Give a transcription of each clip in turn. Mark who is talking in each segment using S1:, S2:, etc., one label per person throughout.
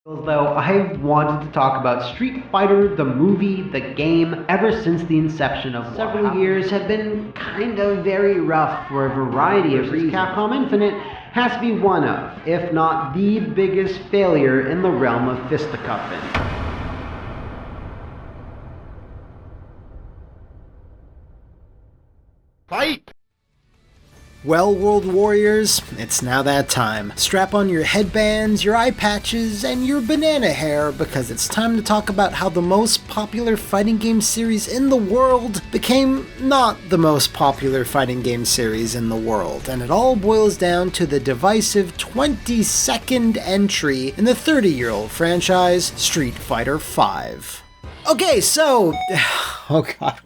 S1: Though I've wanted to talk about Street Fighter, the movie, the game, ever since the inception of several years have been kind of very rough for a variety of reasons. Capcom Infinite has to be one of, if not the biggest failure in the realm of fisticuffing.
S2: Fight!
S3: Well, World Warriors, it's now that time. Strap on your headbands, your eye patches, and your banana hair, because it's time to talk about how the most popular fighting game series in the world became not the most popular fighting game series in the world, and it all boils down to the divisive 22nd entry in the 30-year-old franchise, Street Fighter V. Okay, so... oh god,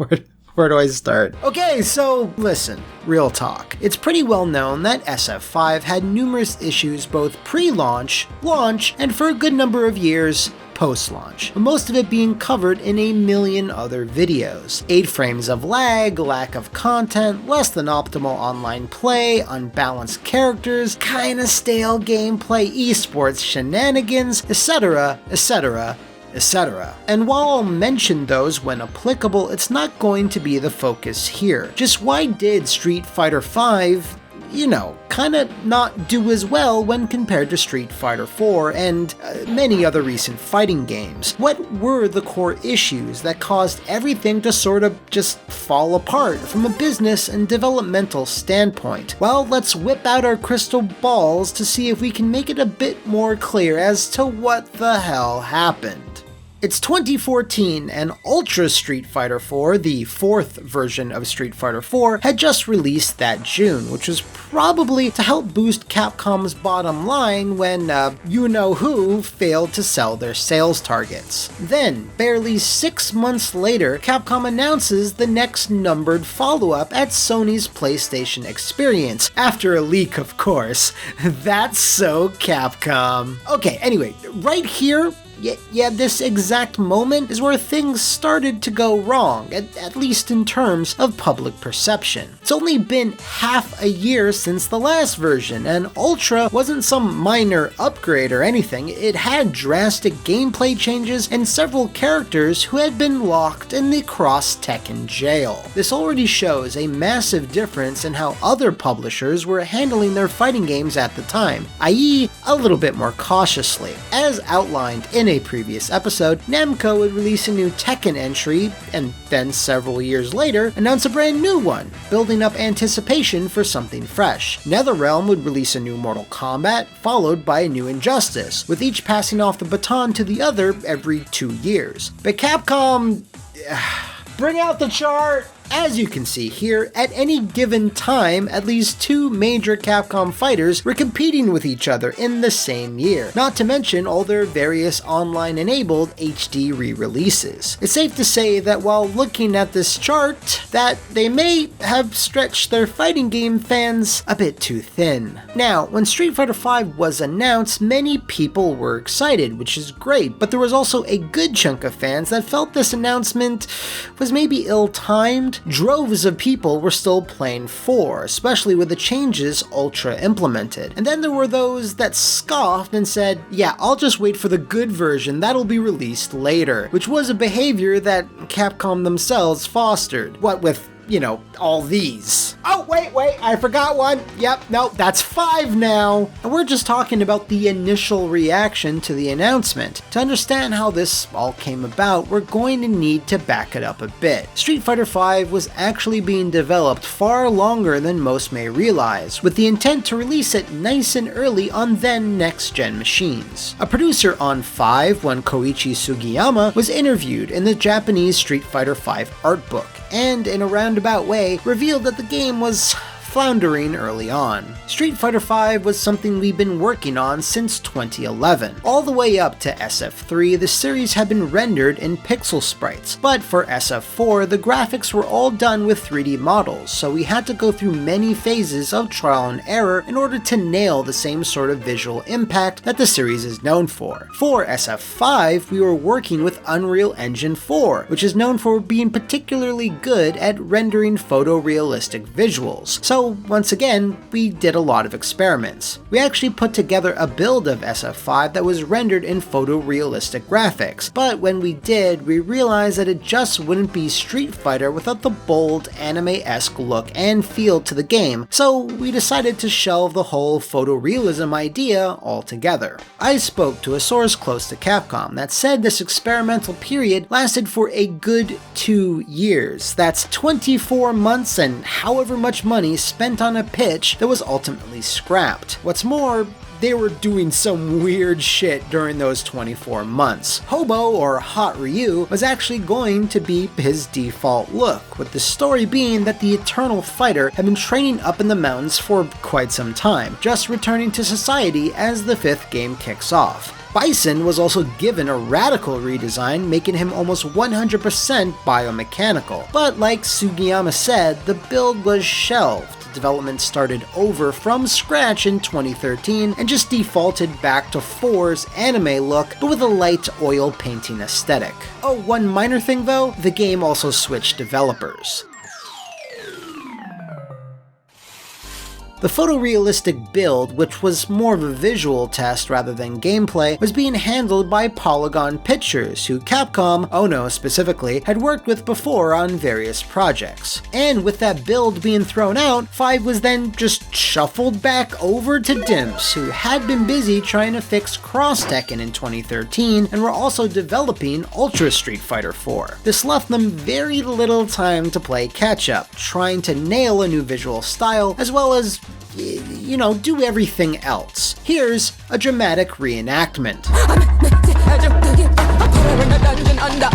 S3: where do I start? Okay, so listen, real talk. It's pretty well known that SF5 had numerous issues both pre-launch, launch, and for a good number of years, post-launch, most of it being covered in a million other videos. 8 frames of lag, lack of content, less than optimal online play, unbalanced characters, kinda stale gameplay, esports shenanigans, etc., etc., etc. And while I'll mention those when applicable, it's not going to be the focus here. Just why did Street Fighter V, kinda not do as well when compared to Street Fighter IV and many other recent fighting games? What were the core issues that caused everything to sort of just fall apart from a business and developmental standpoint? Well, let's whip out our crystal balls to see if we can make it a bit more clear as to what the hell happened. It's 2014, and Ultra Street Fighter IV, the 4th version of Street Fighter IV, had just released that June, which was probably to help boost Capcom's bottom line when, you-know-who failed to sell their sales targets. Then, barely 6 months later, Capcom announces the next numbered follow-up at Sony's PlayStation Experience, after a leak, of course. That's so Capcom. Okay, anyway, right here, yeah, this exact moment is where things started to go wrong, at least in terms of public perception. It's only been half a year since the last version, and Ultra wasn't some minor upgrade or anything. It had drastic gameplay changes and several characters who had been locked in the Cross-Tekken jail. This already shows a massive difference in how other publishers were handling their fighting games at the time, i.e. a little bit more cautiously. As outlined in a previous episode, Namco would release a new Tekken entry, and then several years later, announce a brand new one, building up anticipation for something fresh. NetherRealm would release a new Mortal Kombat, followed by a new Injustice, with each passing off the baton to the other every 2 years. But Capcom... bring out the chart! As you can see here, at any given time, at least 2 major Capcom fighters were competing with each other in the same year, not to mention all their various online-enabled HD re-releases. It's safe to say that while looking at this chart, that they may have stretched their fighting game fans a bit too thin. Now, when Street Fighter V was announced, many people were excited, which is great, but there was also a good chunk of fans that felt this announcement was maybe ill-timed. Droves of people were still playing 4, especially with the changes Ultra implemented. And then there were those that scoffed and said, yeah, I'll just wait for the good version, that'll be released later, which was a behavior that Capcom themselves fostered. What with, all these. Oh, wait, I forgot one. Yep, no, that's 5 now. And we're just talking about the initial reaction to the announcement. To understand how this all came about, we're going to need to back it up a bit. Street Fighter V was actually being developed far longer than most may realize, with the intent to release it nice and early on then next-gen machines. A producer on 5, one Koichi Sugiyama, was interviewed in the Japanese Street Fighter V art book, and in a roundabout way revealed that the game was floundering early on. Street Fighter V was something we've been working on since 2011. All the way up to SF3, the series had been rendered in pixel sprites, but for SF4, the graphics were all done with 3D models, so we had to go through many phases of trial and error in order to nail the same sort of visual impact that the series is known for. For SF5, we were working with Unreal Engine 4, which is known for being particularly good at rendering photorealistic visuals. So So once again, we did a lot of experiments. We actually put together a build of SF5 that was rendered in photorealistic graphics, but when we did, we realized that it just wouldn't be Street Fighter without the bold, anime-esque look and feel to the game, so we decided to shelve the whole photorealism idea altogether. I spoke to a source close to Capcom that said this experimental period lasted for a good 2 years. That's 24 months and however much money spent on a pitch that was ultimately scrapped. What's more, they were doing some weird shit during those 24 months. Hobo, or Hot Ryu, was actually going to be his default look, with the story being that the Eternal Fighter had been training up in the mountains for quite some time, just returning to society as the 5th game kicks off. Bison was also given a radical redesign, making him almost 100% biomechanical. But like Sugiyama said, the build was shelved. Development started over from scratch in 2013 and just defaulted back to 4's anime look, but with a light oil painting aesthetic. Oh, one minor thing though, the game also switched developers. The photorealistic build, which was more of a visual test rather than gameplay, was being handled by Polygon Pictures, who Capcom, Ono specifically, had worked with before on various projects. And with that build being thrown out, 5 was then just shuffled back over to Dimps, who had been busy trying to fix Cross-Tekken in 2013 and were also developing Ultra Street Fighter 4. This left them very little time to play catch-up, trying to nail a new visual style as well as do everything else. Here's a dramatic reenactment.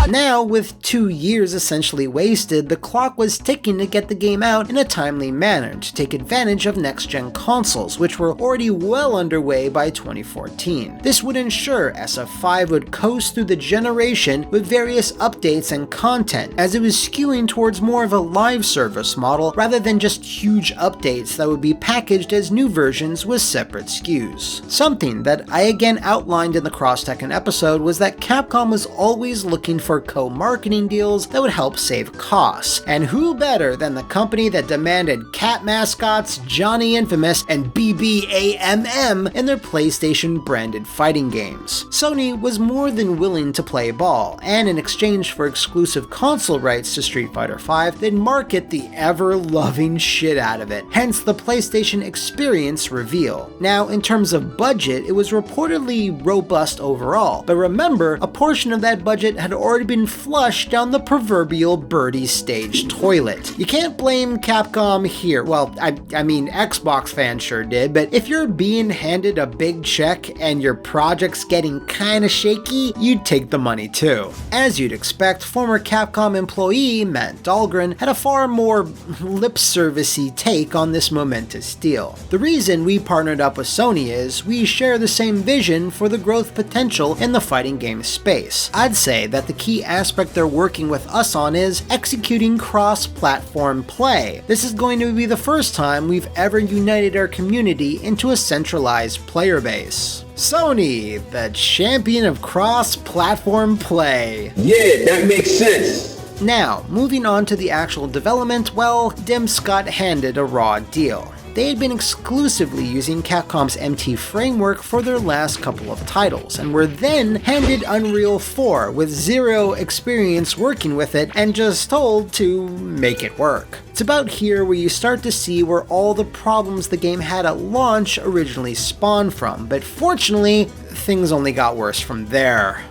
S3: Now, with 2 years essentially wasted, the clock was ticking to get the game out in a timely manner to take advantage of next-gen consoles, which were already well underway by 2014. This would ensure SF5 would coast through the generation with various updates and content, as it was skewing towards more of a live service model rather than just huge updates that would be packaged as new versions with separate SKUs. Something that I again outlined in the Cross-Tekken episode was that Capcom was always looking for co-marketing deals that would help save costs, and who better than the company that demanded cat mascots, Johnny Infamous, and BBAMM in their PlayStation branded fighting games. Sony was more than willing to play ball, and in exchange for exclusive console rights to Street Fighter V, they'd market the ever-loving shit out of it, hence the PlayStation Experience reveal. Now, in terms of budget, it was reportedly robust overall, but remember, a portion of that budget had already been flushed down the proverbial birdie stage toilet. You can't blame Capcom here. Well, I mean, Xbox fans sure did, but if you're being handed a big check and your project's getting kinda shaky, you'd take the money too. As you'd expect, former Capcom employee Matt Dahlgren had a far more lip-service-y take on this momentous deal. The reason we partnered up with Sony is we share the same vision for the growth potential in the fighting game space. I'd say that the key aspect they're working with us on is executing cross-platform play. This is going to be the first time we've ever united our community into a centralized player base. Sony, the champion of cross-platform play.
S2: Yeah, that makes sense.
S3: Now, moving on to the actual development, well, Dimps got handed a raw deal. They had been exclusively using Capcom's MT framework for their last couple of titles, and were then handed Unreal 4 with zero experience working with it and just told to make it work. It's about here where you start to see where all the problems the game had at launch originally spawned from, but fortunately, things only got worse from there.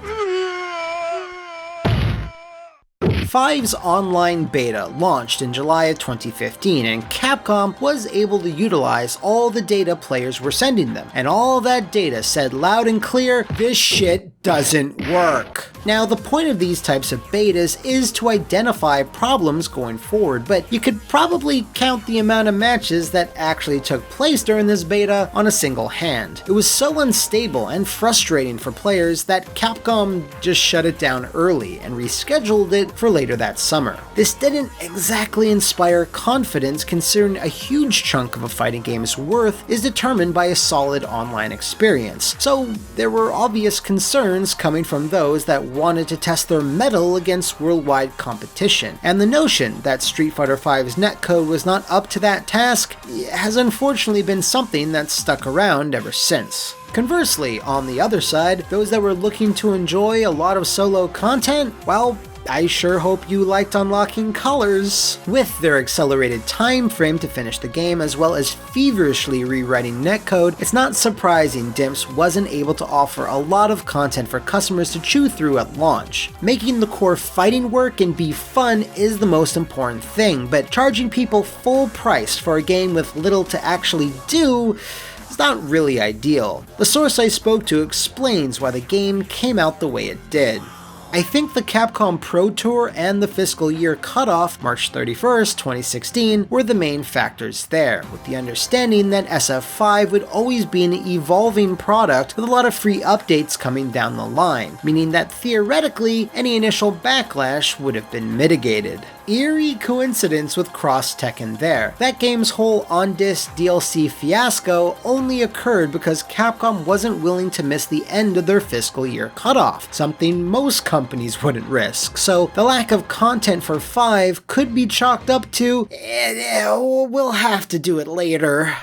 S3: 5's online beta launched in July of 2015, and Capcom was able to utilize all the data players were sending them, and all that data said loud and clear, this shit doesn't work. Now, the point of these types of betas is to identify problems going forward, but you could probably count the amount of matches that actually took place during this beta on a single hand. It was so unstable and frustrating for players that Capcom just shut it down early and rescheduled it for later that summer. This didn't exactly inspire confidence, considering a huge chunk of a fighting game's worth is determined by a solid online experience, so there were obvious concerns concerns coming from those that wanted to test their mettle against worldwide competition, and the notion that Street Fighter V's netcode was not up to that task has unfortunately been something that's stuck around ever since. Conversely, on the other side, those that were looking to enjoy a lot of solo content, well, I sure hope you liked unlocking colors. With their accelerated time frame to finish the game, as well as feverishly rewriting netcode, it's not surprising Dimps wasn't able to offer a lot of content for customers to chew through at launch. Making the core fighting work and be fun is the most important thing, but charging people full price for a game with little to actually do is not really ideal. The source I spoke to explains why the game came out the way it did. I think the Capcom Pro Tour and the fiscal year cutoff, March 31st, 2016, were the main factors there, with the understanding that SF5 would always be an evolving product with a lot of free updates coming down the line, meaning that theoretically, any initial backlash would have been mitigated. Eerie coincidence with Cross Tekken there. That game's whole on-disc DLC fiasco only occurred because Capcom wasn't willing to miss the end of their fiscal year cutoff, something most companies wouldn't risk. So the lack of content for 5 could be chalked up to, we'll have to do it later.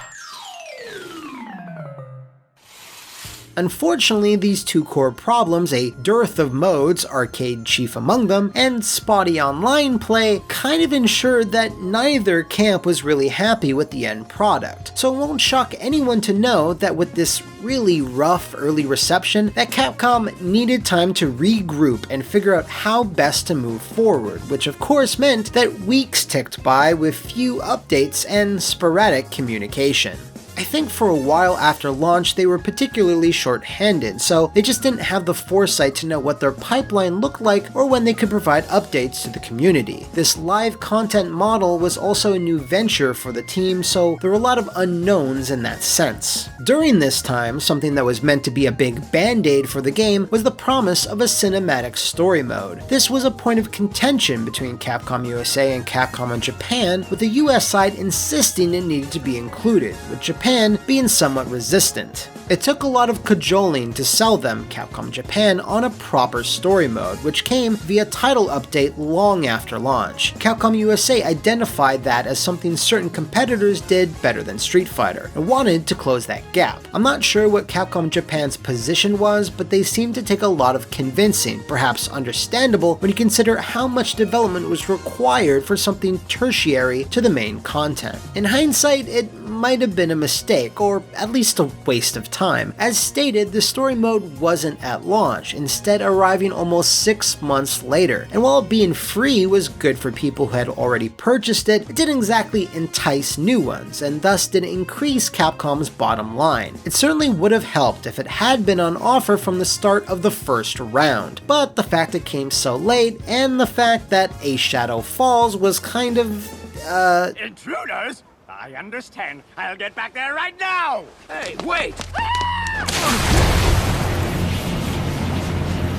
S3: Unfortunately, these two core problems, a dearth of modes, arcade chief among them, and spotty online play, kind of ensured that neither camp was really happy with the end product. So it won't shock anyone to know that with this really rough early reception, that Capcom needed time to regroup and figure out how best to move forward, which of course meant that weeks ticked by with few updates and sporadic communication. I think for a while after launch they were particularly short-handed, so they just didn't have the foresight to know what their pipeline looked like or when they could provide updates to the community. This live content model was also a new venture for the team, so there were a lot of unknowns in that sense. During this time, something that was meant to be a big band-aid for the game was the promise of a cinematic story mode. This was a point of contention between Capcom USA and Capcom in Japan, with the US side insisting it needed to be included, with Japan being somewhat resistant. It took a lot of cajoling to sell them, Capcom Japan, on a proper story mode, which came via title update long after launch. Capcom USA identified that as something certain competitors did better than Street Fighter, and wanted to close that gap. I'm not sure what Capcom Japan's position was, but they seemed to take a lot of convincing, perhaps understandable when you consider how much development was required for something tertiary to the main content. In hindsight, it might have been a mistake, or at least a waste of time. As stated, the story mode wasn't at launch, instead arriving almost 6 months later, and while being free was good for people who had already purchased it, it didn't exactly entice new ones, and thus didn't increase Capcom's bottom line. It certainly would have helped if it had been on offer from the start of the first round, but the fact it came so late, and the fact that A Shadow Falls was kind of,
S4: Intruders? I understand. I'll get back there right now!
S2: Hey, wait!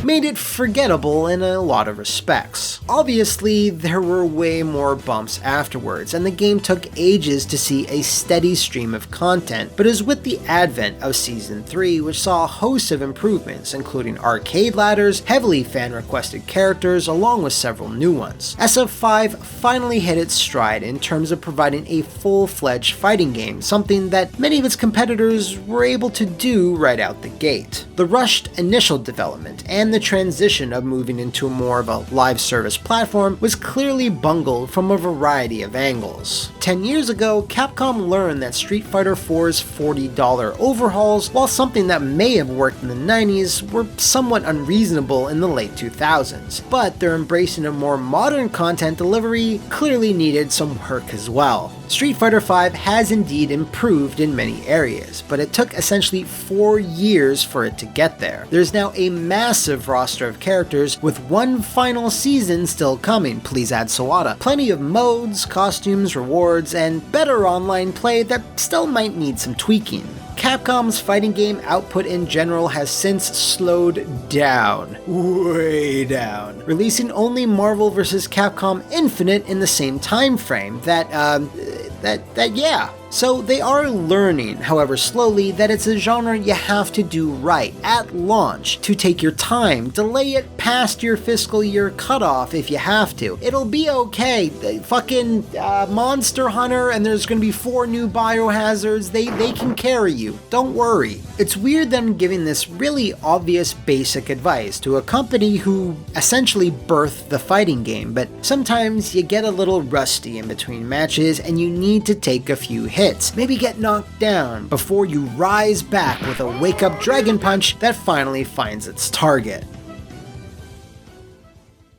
S3: made it forgettable in a lot of respects. Obviously, there were way more bumps afterwards, and the game took ages to see a steady stream of content, but it was with the advent of Season 3 which saw a host of improvements, including arcade ladders, heavily fan-requested characters, along with several new ones. SF5 finally hit its stride in terms of providing a full-fledged fighting game, something that many of its competitors were able to do right out the gate. The rushed initial development and the transition of moving into more of a live service platform was clearly bungled from a variety of angles. 10 years ago, Capcom learned that Street Fighter 4's $40 overhauls, while something that may have worked in the 90s, were somewhat unreasonable in the late 2000s, but their embracing of more modern content delivery clearly needed some work as well. Street Fighter V has indeed improved in many areas, but it took essentially 4 years for it to get there. There's now a massive roster of characters, with one final season still coming, please add Sawada. Plenty of modes, costumes, rewards, and better online play that still might need some tweaking. Capcom's fighting game output in general has since slowed down, way down, releasing only Marvel vs. Capcom Infinite in the same time frame. So they are learning, however slowly, that it's a genre you have to do right at launch, to take your time, delay it past your fiscal year cutoff if you have to. It'll be okay. Fucking Monster Hunter, and there's gonna be 4 new biohazards, they can carry you, don't worry. It's weird that I'm giving this really obvious basic advice to a company who essentially birthed the fighting game, but sometimes you get a little rusty in between matches and you need to take a few hits, maybe get knocked down before you rise back with a wake-up dragon punch that finally finds its target.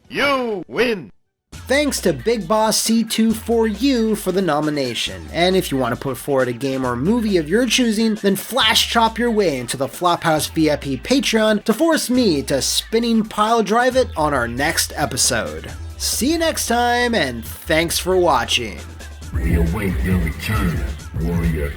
S2: You win!
S3: Thanks to Big Boss C2 for the nomination, and if you want to put forward a game or movie of your choosing, then flash chop your way into the Flophouse VIP Patreon to force me to spinning pile drive it on our next episode. See you next time, and thanks for watching.
S2: We await your return, warrior.